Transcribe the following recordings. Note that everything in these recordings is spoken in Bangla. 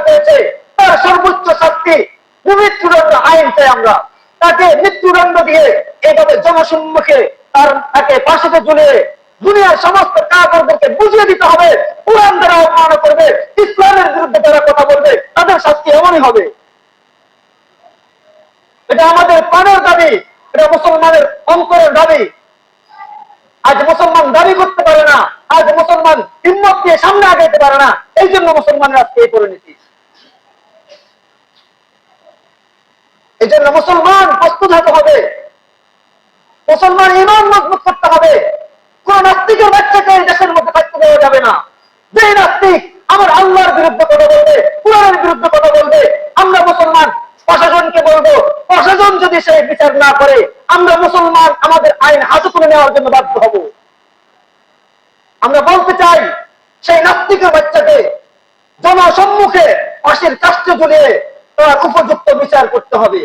পেয়েছে তার সর্বোচ্চ শাস্তি মৃত্যুদণ্ড আইন চাই আমরা। তাকে মৃত্যুদণ্ড দিয়ে এভাবে জনসম্মুখে তাকে ফাঁসিতে ঝুলিয়ে দুনিয়ার সমস্ত কাফেরদেরকে বুঝিয়ে দিতে হবে কোরআন দ্বারা অবমাননা করবে, ইসলামের বিরুদ্ধে যারা কথা বলবে তাদের শাস্তি এমনই হবে। এটা আমাদের প্রাণের দাবি, এটা মুসলমানের অন্তরের দাবি। আজ মুসলমান দাবি করতে পারে না, আজ মুসলমান হিম্মত দিয়ে সামনে আগাইতে পারে না, এই জন্য মুসলমানের আজকে এই পরিণতি। এই জন্য মুসলমান প্রস্তুত হতে হবে, মুসলমান ঈমান মজবুত করতে হবে। কোন নাস্তিকের বাচ্চাকে এই দেশের মধ্যে থাকতে দেওয়া যাবে না। যে নাস্তিক আমার আল্লাহর বিরুদ্ধে কথা বলবে, কোরআনের বিরুদ্ধে কথা বলবে, আমরা মুসলমান প্রশাসনকে বলবো, প্রশাসন যদি সেই বিচার না করে আমরা মুসলমান আমাদের আইন হাতে তুলে নেওয়ার জন্য বাধ্য হব। আমরা বলতে চাই সেই নাস্তিকের বাচ্চাকে জনসম্মুখে ফাঁসির কাষ্ঠে ঝুলিয়ে তার উপযুক্ত বিচার করতে হবে।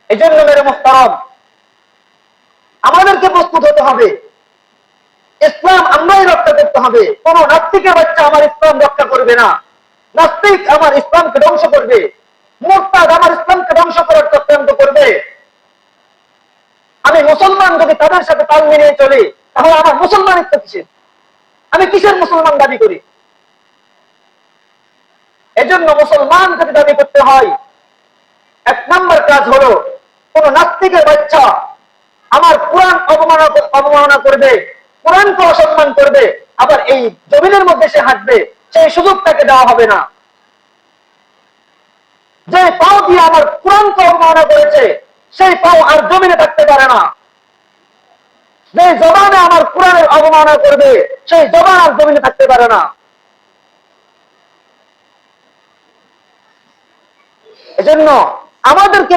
এই জন্য মেরে মুহতারাম আমাদেরকে প্রস্তুত হতে হবে। ইসলাম আমরাই রক্ষা করতে হবে। কোন নাস্তিকের বাচ্চা আমার ইসলাম রক্ষা করবে না। নাস্তিক আমার ইসলামকে ধ্বংস করবে, মুরতাদ আমার ইসলামকে ধ্বংস করার চক্রান্ত করবে। আমি মুসলমান যদি তাদের সাথে তাল মিলিয়ে চলি তাহলে আমার মুসলমানিত্ব কিসের? আমি কিসের মুসলমান দাবি করি? এজন্য মুসলমান যদি দাবি করতে হয়, এক নম্বর কাজ হলো কোন নাস্তিকের বাচ্চা আমার কোরআন অবমাননা করবে, কোরআনকে অসম্মান করবে, আবার এই জমিনের মধ্যে সে হাঁটবে, সেই সুযোগ তাকে দেওয়া হবে না। যে পাও দিয়ে আমার কোরআনকে অবমাননা করেছে সেই পাও আর জমিনে থাকতে পারে না। যে জবানে আমার কোরআনের অবমাননা করবে সেই জবান আর জমিনে থাকতে পারে না। এজন্য আমাদেরকে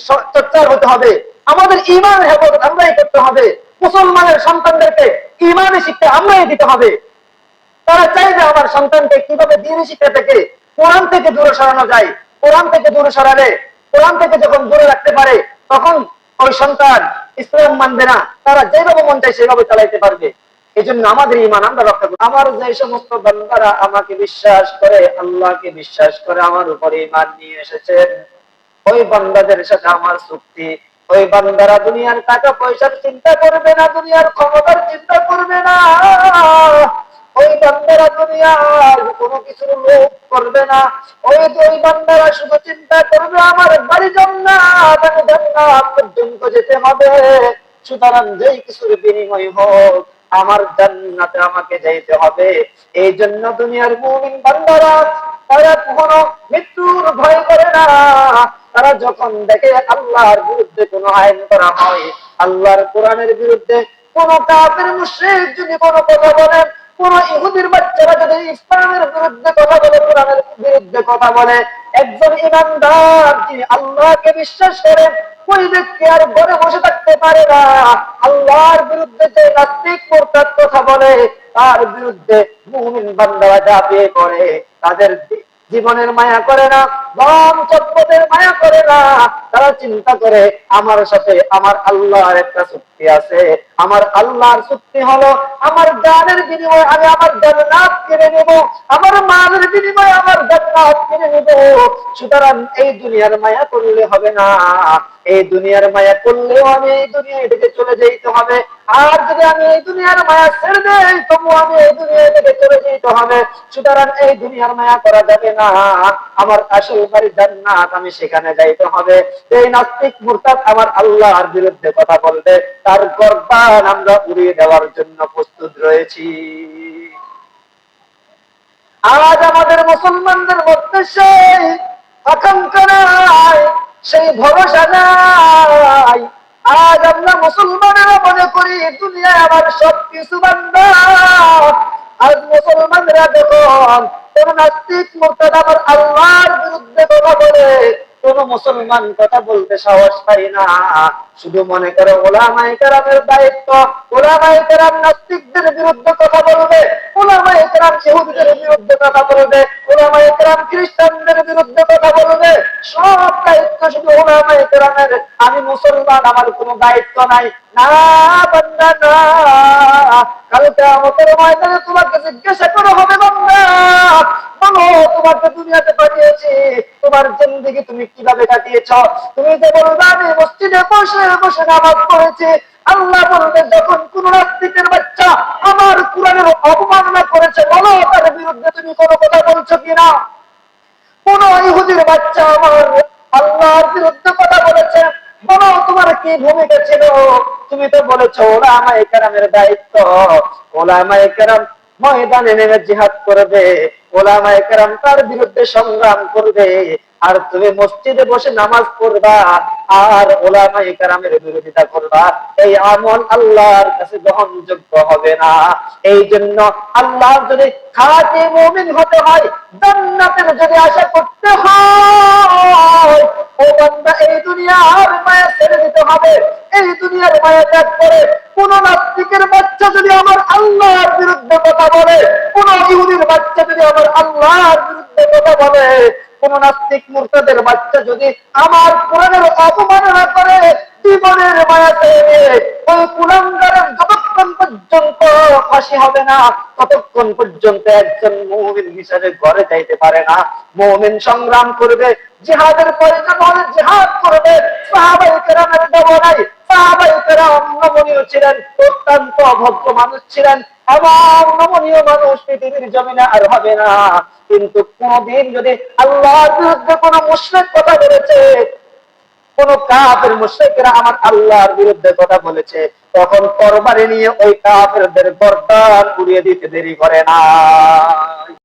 সোচ্চার হতে হবে, আমাদের ঈমানের হেফাজত আমরাই করতে হবে। মুসলমানের সন্তানদেরকে ঈমানের শিক্ষা আমরাই দিতে হবে। তারা চাইবে আমার সন্তানকে কিভাবে দ্বীনি শিক্ষা থেকে কোরআন থেকে দূরে সরানো যায়। কোরআন থেকে দূরে সরালে, কোরআন থেকে যখন দূরে রাখতে পারে তখন ওই সন্তান ইসলাম মানবে না, তারা যেভাবে মন চায় সেভাবে চালাইতে পারবে। এই জন্য আমাদের ঈমান আমরা রক্ষা করি। আমার যে সমস্ত বান্দারা আমাকে বিশ্বাস করে, আল্লাহকে বিশ্বাস করে আমার উপরে ঈমান নিয়ে এসেছেন, ওই বান্দাদের সাথে আমার চুক্তি, ওই বান্দারা দুনিয়ার টাকা পয়সার চিন্তা করবে না, দুনিয়ার ক্ষমতার চিন্তা করবে না, ওই বান্দারা দুনিয়ার কোনো কিছুর লোভ করবে না, ওই বান্দারা শুধু চিন্তা করবে আমার বাড়ি জান্নাত, আমি জান্নাত পর্যন্ত যেতে হবে। সুতরাং যেই কিছুর বিনিময় হোক আমার জান্নাতে আমাকে যাইতে হবে। এই জন্য দুনিয়ার মুমিন বান্দারা তারা কখনো মৃত্যুর ভয় করে না। তারা যখন দেখে আল্লাহর বিরুদ্ধে কোনো আইন করা হয়, আল্লাহর কোরআনের বিরুদ্ধে কোন কাফের মুশরিক যদি কোনো কথা বলে, কোন ইহুদির বাচ্চারা যদি ইসলামের বিরুদ্ধে কথা বলে, কোরআনের বিরুদ্ধে কথা বলে, একজন ঈমানদার যিনি আল্লাহকে বিশ্বাস করেন ওই ব্যক্তি আর ঘরে বসে থাকতে পারে না। আল্লাহর বিরুদ্ধে যে নাস্তিক মুরতাদ কথা বলে তার বিরুদ্ধে মুমিন বান্দারা ঝাঁপিয়ে পড়ে। তাদের জীবনের মায়া করে না, ধন সম্পদের মায়া করে না। তারা চিন্তা করে আমার সাথে আমার আল্লাহর একটা চুক্তি আছে। আমার আল্লাহর চুক্তি হলো আমার জানের বিনিময়ে আমি আমার জান্নাত কিনে নেব, আমার মালের বিনিময়ে আমার জান্নাত কিনে নেব। সুতরাং এই দুনিয়ার মায়া করলে হবে না, এই দুনিয়ার মায়া করলেও আমি এই দুনিয়া থেকে চলে যেতে হবে। আর যদি আমি এই দুনিয়ার মায়া ছেড়ে দেই তবু আমি এই দুনিয়া থেকে চলে যেতে হবে। সুতরাং এই দুনিয়ার মায়া করা যাবে না, আমার আসল বাড়ি জান্নাত, আমি সেখানে যাইতে হবে। এই নাস্তিক মুরতাদ আমার আল্লাহর বিরুদ্ধে কথা বলবে, তার গর্দান আমরা উড়িয়ে দেওয়ার জন্য প্রস্তুত রয়েছি। আজ আমাদের মুসলমানদের মধ্যে সেই আকাঙ্ক্ষা নাই, সেই ভরসা নাই। আজ আমরা মুসলমানেরা মনে করি দুনিয়ায় আমার সবকিছু বান্দা। আজ মুসলমানরা যখন কোন নাস্তিক মুরতাদ আমার আল্লাহর বিরুদ্ধে কথা বলে কোন মুসলমান কথা বলতে সাহস পায় না। শুধু মনে করে উলামায়ে কেরামের দায়িত্ব, উলামায়ে কেরাম নাস্তিকদের বিরুদ্ধে কথা বলবে, উলামায়ে কেরাম ইহুদিদের বিরুদ্ধে কথা বলবে, উলামায়ে কেরাম খ্রিস্টানদের বিরুদ্ধে কথা বলবে, সব দায়িত্ব শুধু উলামায়ে কেরামের। আমি মুসলমান, আমার কোনো দায়িত্ব নাই। না বান্দা না, কাল কিয়ামতের ময়দানে তোমাকে জিজ্ঞাসা করা হবে বান্দা, বলো তোমাকে দুনিয়াতে পাঠিয়েছি, তোমার জিন্দেগি তুমি কিভাবে কাটিয়েছ? তুমি যে বলবে আমি মসজিদে বসে বসে নামাজ পড়েছি, আল্লাহ বলবে যখন কোন নাস্তিকের বাচ্চা আমার কোরআনের অবমাননা করেছে, বলো তার বিরুদ্ধে তুমি কোনো কথা বলছো কিনা? কোন ইহুদির বাচ্চা আমার আল্লাহর বিরুদ্ধে কথা বলেছে, বলো তোমার কি ভূমিকা ছিল? তুমি তো বলেছো উলামায়ে কেরামের দায়িত্ব, উলামায়ে কেরাম ময়দানে নেমে জিহাদ করবে, উলামায়ে কেরাম তার বিরুদ্ধে সংগ্রাম করবে, আর তুমি মসজিদে বসে নামাজ পড়বা আর উলামায়ে কেরামের বিরোধিতা করবা। এই আমল আল্লাহর কাছে গ্রহণযোগ্য হবে না। এই জন্য আল্লাহ যদি খাঁটি মুমিন হতে হয়, জান্নাতের যদি আশা করতে হয়, ও বান্দা এই দুনিয়ার মায়া ছেড়ে দিতে হবে। এই দুনিয়ার মায়া ত্যাগ করে কোন নাস্তিকের বাচ্চা যদি আমার আল্লাহর বিরুদ্ধে কথা বলে, কোন ইহুদির বাচ্চা যদি আমার আল্লাহর বিরুদ্ধে কথা বলে, কোন নাস্তিক মুরতাদের বাচ্চা যদি আমার কোরআনের অবমাননা করে, জীবনের মায়া ছেড়ে ওই কুলাঙ্গারের যতক্ষণ পর্যন্ত ফাঁসি হবে না, ততক্ষণ পর্যন্ত একজন মুমিন হিসেবে ঘরে যাইতে পারে না। মুমিন সংগ্রাম করবে, জিহাদের প্রয়োজন হলে জিহাদ করবে। সাহাবায়ে কেরামের দেওয়ানাই, সাহাবায়ে কেরাম নমনীয় ছিলেন, অত্যন্ত ভদ্র মানুষ ছিলেন, এমন নমনীয় মানুষ পৃথিবীর জমিনে আর হবে না। কিন্তু কোনদিন যদি আল্লাহর বিরুদ্ধে কোন মুশরিক কথা বলেছে, কোন কাফের মুশরিকরা আমার আল্লাহর বিরুদ্ধে কথা বলেছে, তখন তরবারি নিয়ে ওই কাফেরদের গর্দান উড়িয়ে দিতে দেরি করে না।